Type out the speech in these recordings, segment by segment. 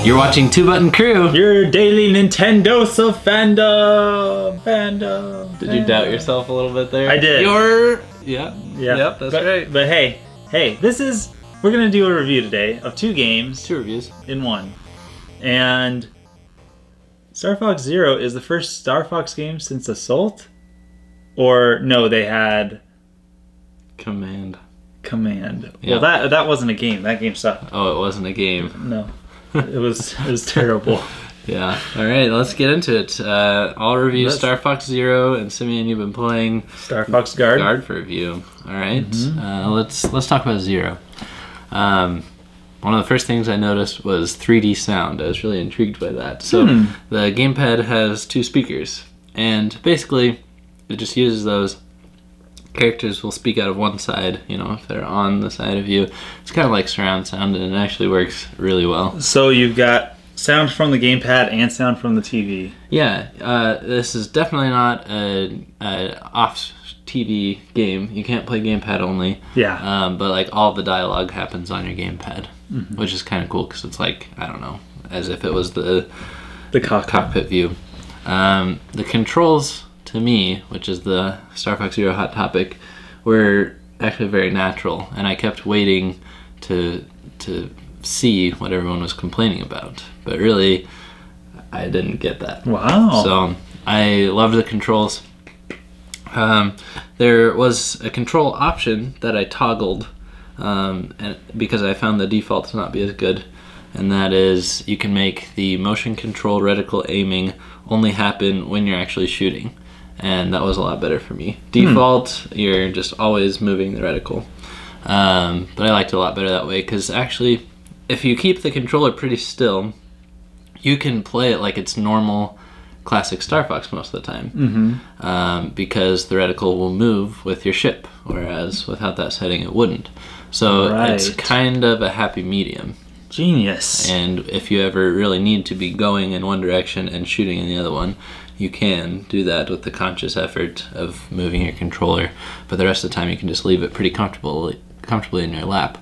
You're watching Two Button Crew. Your daily Nintendo fandom. Did you doubt yourself a little bit there? I did. Yep, that's right. But hey, we're gonna do a review today of two games. Two reviews in one. And Star Fox Zero is the first Star Fox game since Assault? Or no, they had Command. Yep. Well, that wasn't a game. That game sucked. Oh, it wasn't a game. No. It was terrible. Yeah. All right, let's get into it. I'll review Star Fox Zero, and Simeon, you've been playing Star Fox Guard for review. All right. Let's talk about Zero. One of the first things I noticed was 3D sound. I was really intrigued by that. So the gamepad has two speakers, and basically it just uses those. Characters will speak out of one side, if they're on the side of you. It's kind of like surround sound, and it actually works really well. So you've got sound from the gamepad and sound from the TV. Yeah, this is definitely not an off-TV game. You can't play gamepad only. Yeah. But like all the dialogue happens on your gamepad, which is kind of cool because it's like, I don't know, as if it was the cockpit view. The controls, to me, which is the Star Fox Zero hot topic, were actually very natural, and I kept waiting to see what everyone was complaining about, but really I didn't get that. Wow. So I loved the controls. There was a control option that I toggled and because I found the default to not be as good, and that is you can make the motion control reticle aiming only happen when you're actually shooting. And that was a lot better for me. Default, you're just always moving the reticle. But I liked it a lot better that way, because actually, if you keep the controller pretty still, you can play it like it's normal classic Star Fox most of the time. Because the reticle will move with your ship, whereas without that setting it wouldn't. So it's kind of a happy medium. Genius. And if you ever really need to be going in one direction and shooting in the other one, you can do that with the conscious effort of moving your controller, but the rest of the time you can just leave it pretty comfortably in your lap.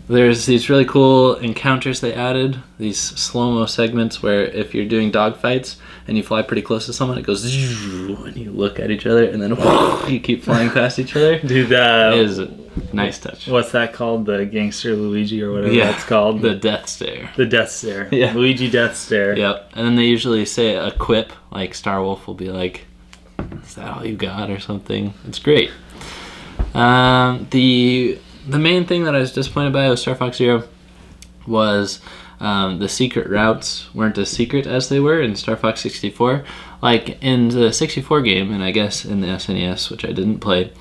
There's these really cool encounters they added, these slow-mo segments where if you're doing dogfights and you fly pretty close to someone, it goes and you look at each other and then you keep flying past each other. Dude, that is a nice touch. What's that called? The Gangster Luigi or whatever that's called? The Death Stare. The Death Stare. Yeah. Luigi Death Stare. Yep. And then they usually say a quip, like Starwolf will be like, "Is that all you got?" or something. It's great. The main thing that I was disappointed by with Star Fox Zero was the secret routes weren't as secret as they were in Star Fox 64. Like in the 64 game, and I guess in the SNES, which I didn't play,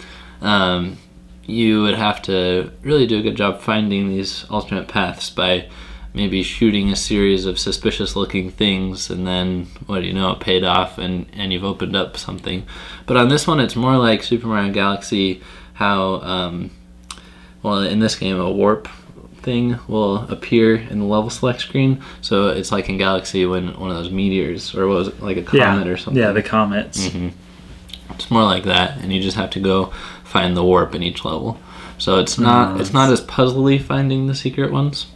you would have to really do a good job finding these alternate paths by maybe shooting a series of suspicious looking things, and then it paid off and you've opened up something. But on this one, it's more like Super Mario Galaxy, how in this game a warp thing will appear in the level select screen. So it's like in Galaxy when one of those meteors, or what was it, like a comet or something? Yeah, the comets. It's more like that, and you just have to go find the warp in each level. So it's not as puzzly finding the secret ones.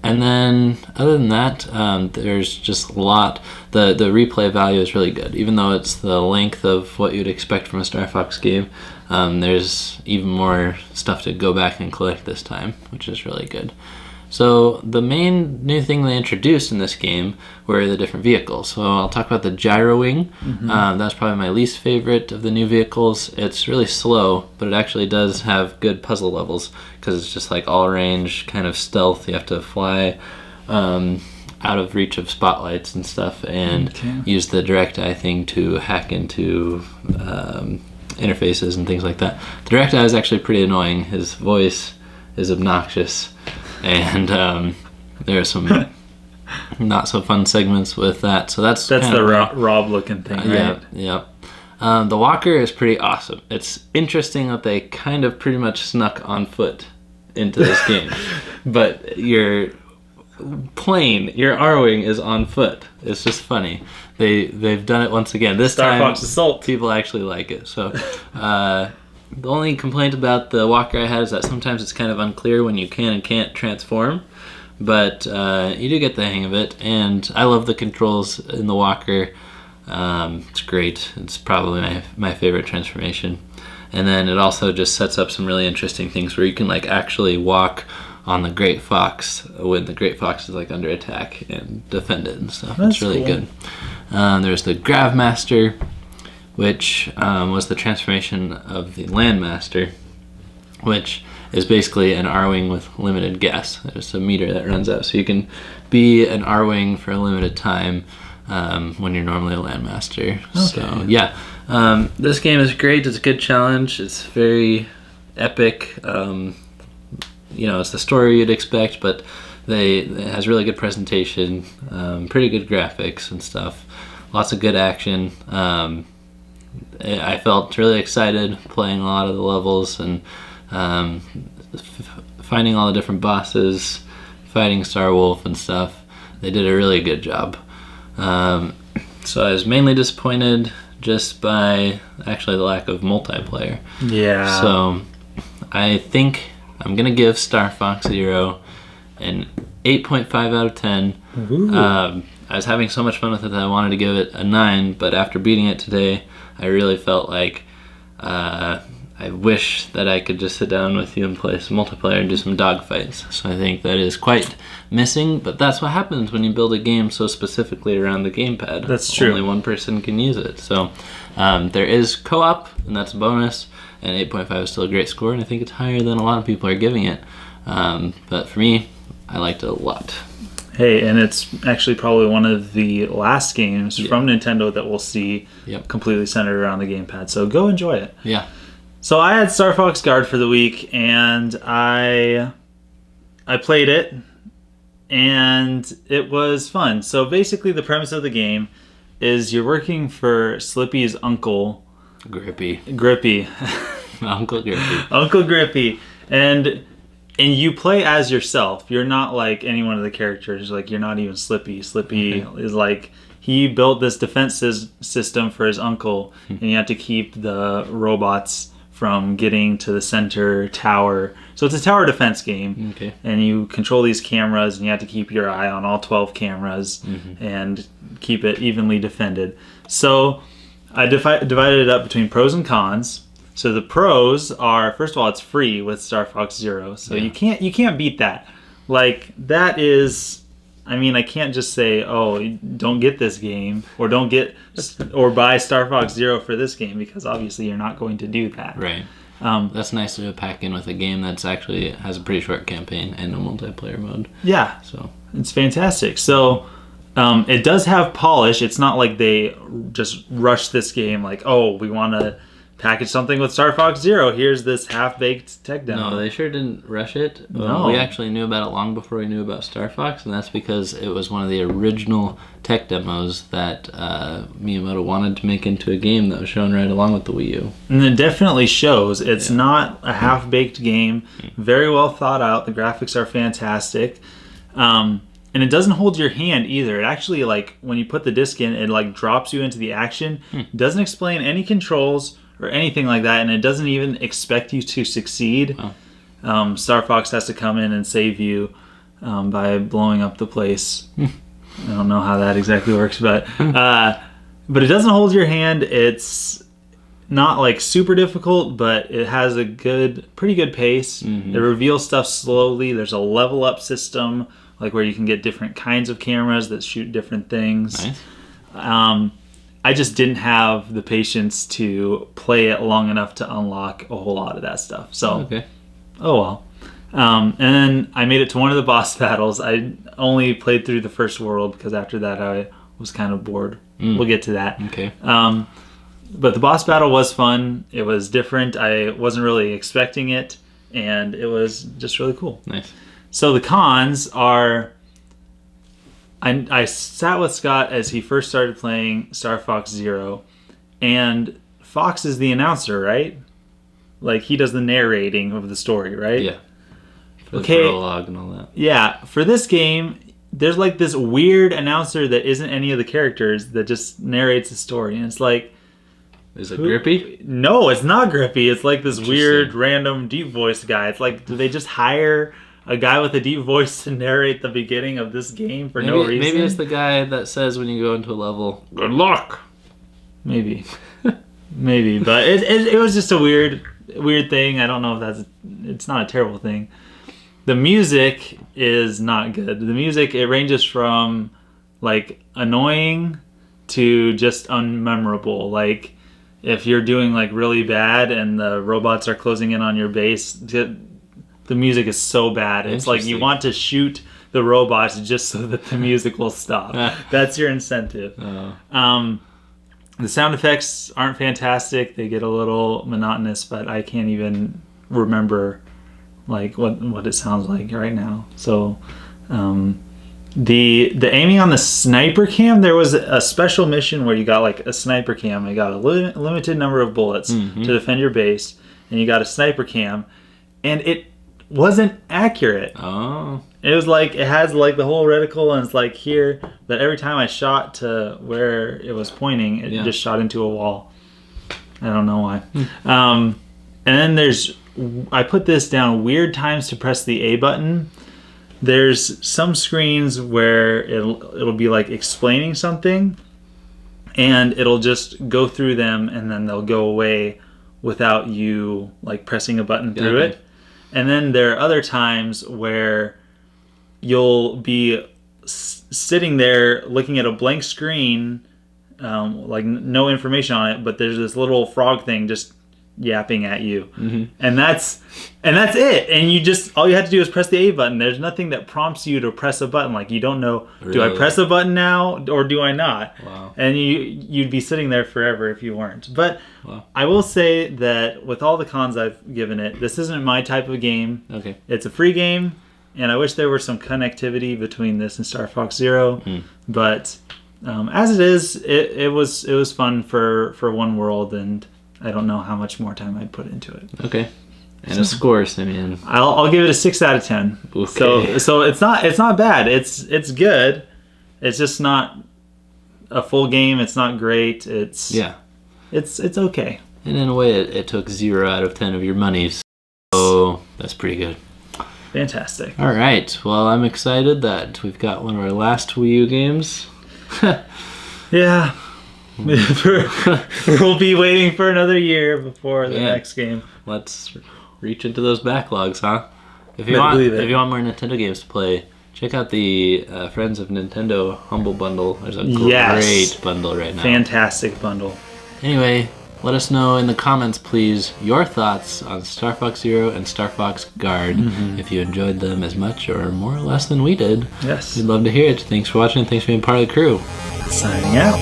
And then other than that, there's just a lot. The replay value is really good, even though it's the length of what you'd expect from a Star Fox game. There's even more stuff to go back and collect this time, which is really good. So the main new thing they introduced in this game were the different vehicles. So I'll talk about the Gyro Wing. That's probably my least favorite of the new vehicles. It's really slow, but it actually does have good puzzle levels because it's just like all range kind of stealth. You have to fly out of reach of spotlights and stuff, and use the direct eye thing to hack into interfaces and things like that. The direct eye is actually pretty annoying. His voice is obnoxious. And there are some not so fun segments with that. So that's the Rob looking thing, right? Yeah. The walker is pretty awesome. It's interesting that they kind of pretty much snuck on foot into this game, but your R-Wing is on foot. It's just funny. They've done it once again. This Star time, Fox Assault. People actually like it. So. The only complaint about the walker I had is that sometimes it's kind of unclear when you can and can't transform, but you do get the hang of it, and I love the controls in the walker. It's great. It's probably my favorite transformation. And then it also just sets up some really interesting things where you can like actually walk on the Great Fox when the Great Fox is like under attack and defend it and stuff. It's really cool. Good. There's the Gravemaster, which was the transformation of the Landmaster, which is basically an R-Wing with limited gas. There's a meter that runs out, so you can be an R-Wing for a limited time when you're normally a Landmaster. Okay. So yeah, this game is great. It's a good challenge. It's very epic. It's the story you'd expect, but it has really good presentation, pretty good graphics and stuff. Lots of good action. I felt really excited playing a lot of the levels and finding all the different bosses, fighting Star Wolf and stuff. They did a really good job. So I was mainly disappointed just by actually the lack of multiplayer. Yeah. So I think I'm going to give Star Fox Zero an 8.5 out of 10. I was having so much fun with it that I wanted to give it a 9, but after beating it today, I really felt like I wish that I could just sit down with you and play some multiplayer and do some dogfights. So I think that is quite missing, but that's what happens when you build a game so specifically around the gamepad. That's true. Only one person can use it. So there is co-op, and that's a bonus, and 8.5 is still a great score, and I think it's higher than a lot of people are giving it. But for me, I liked it a lot. Hey, and it's actually probably one of the last games from Nintendo that we'll see completely centered around the gamepad. So go enjoy it. Yeah. So I had Star Fox Guard for the week, and I played it, and it was fun. So basically the premise of the game is you're working for Slippy's uncle. Grippy. Uncle Grippy. And you play as yourself. You're not like any one of the characters. Like, you're not even Slippy. Slippy is like, he built this defense system for his uncle, and you have to keep the robots from getting to the center tower. So it's a tower defense game. Okay. And you control these cameras, and you have to keep your eye on all 12 cameras and keep it evenly defended. So I divided it up between pros and cons. So the pros are, first of all, it's free with Star Fox Zero. So you can't beat that. Like, that is, I mean, I can't just say, oh, don't get this game, or buy Star Fox Zero for this game, because obviously you're not going to do that. Right. That's nice to pack in with a game that's actually has a pretty short campaign and a multiplayer mode. Yeah. So it's fantastic. So it does have polish. It's not like they just rush this game like, oh, we want to package something with Star Fox Zero. Here's this half-baked tech demo. No, they sure didn't rush it. No. We actually knew about it long before we knew about Star Fox, and that's because it was one of the original tech demos that Miyamoto wanted to make into a game that was shown right along with the Wii U. And it definitely shows. It's not a half-baked game. Very well thought out. The graphics are fantastic. And it doesn't hold your hand either. It actually, like, when you put the disc in, it like drops you into the action. It doesn't explain any controls or anything like that, and it doesn't even expect you to succeed. Oh. Star Fox has to come in and save you by blowing up the place. I don't know how that exactly works, but it doesn't hold your hand. It's not like super difficult, but it has a pretty good pace. It reveals stuff slowly. There's a level up system, like where you can get different kinds of cameras that shoot different things. Nice. I just didn't have the patience to play it long enough to unlock a whole lot of that stuff. So, oh well. And then I made it to one of the boss battles. I only played through the first world because after that I was kind of bored. We'll get to that. Okay. But the boss battle was fun. It was different. I wasn't really expecting it, and it was just really cool. Nice. So the cons are, I sat with Scott as he first started playing Star Fox Zero, and Fox is the announcer, right? Like, he does the narrating of the story, right? Yeah. For the prologue and all that. Yeah. For this game, there's like this weird announcer that isn't any of the characters that just narrates the story, and it's like, is it Grippy? No, it's not Grippy. It's like this weird, random, deep voiced guy. It's like, do they just hire a guy with a deep voice to narrate the beginning of this game for no reason. Maybe it's the guy that says when you go into a level, "Good luck." Maybe, maybe, but it was just a weird thing. I don't know if it's not a terrible thing. The music is not good. The music, it ranges from like annoying to just unmemorable. Like if you're doing like really bad and the robots are closing in on your base, the music is so bad. It's like you want to shoot the robots just so that the music will stop. That's your incentive. The sound effects aren't fantastic. They get a little monotonous, but I can't even remember like what it sounds like right now. So the aiming on the sniper cam, there was a special mission where you got like a sniper cam. You got a limited number of bullets to defend your base, and you got a sniper cam, and it wasn't accurate. Oh. It was like, it has like the whole reticle and it's like here, but every time I shot to where it was pointing, it just shot into a wall. I don't know why. And then I put this down, weird times to press the A button. There's some screens where it'll be like explaining something and it'll just go through them and then they'll go away without you like pressing a button through it. And then there are other times where you'll be sitting there looking at a blank screen, like no information on it, but there's this little frog thing just yapping at you, and that's it. And you just, all you have to do is press the A button. There's nothing that prompts you to press a button. Like you don't know, do I press a button now or do I not? Wow. And you'd be sitting there forever if you weren't. But I will say that with all the cons I've given it, this isn't my type of game. Okay. It's a free game, and I wish there were some connectivity between this and Star Fox Zero. But as it is, it was fun for one world, and I don't know how much more time I'd put into it. Okay. And a score, Simeon. I'll give it a 6 out of 10. Okay. So it's not bad. It's good. It's just not a full game. It's not great. It's okay. And in a way, it took 0 out of 10 of your money. So that's pretty good. Fantastic. All right. Well, I'm excited that we've got one of our last Wii U games. Yeah. We'll be waiting for another year before the next game. Let's reach into those backlogs, huh? If you want more Nintendo games to play, check out the Friends of Nintendo Humble Bundle. There's a great bundle right now. Fantastic bundle. Anyway, let us know in the comments, please, your thoughts on Star Fox Zero and Star Fox Guard. If you enjoyed them as much or more or less than we did. Yes. We'd love to hear it. Thanks for watching. Thanks for being part of the crew. Signing out.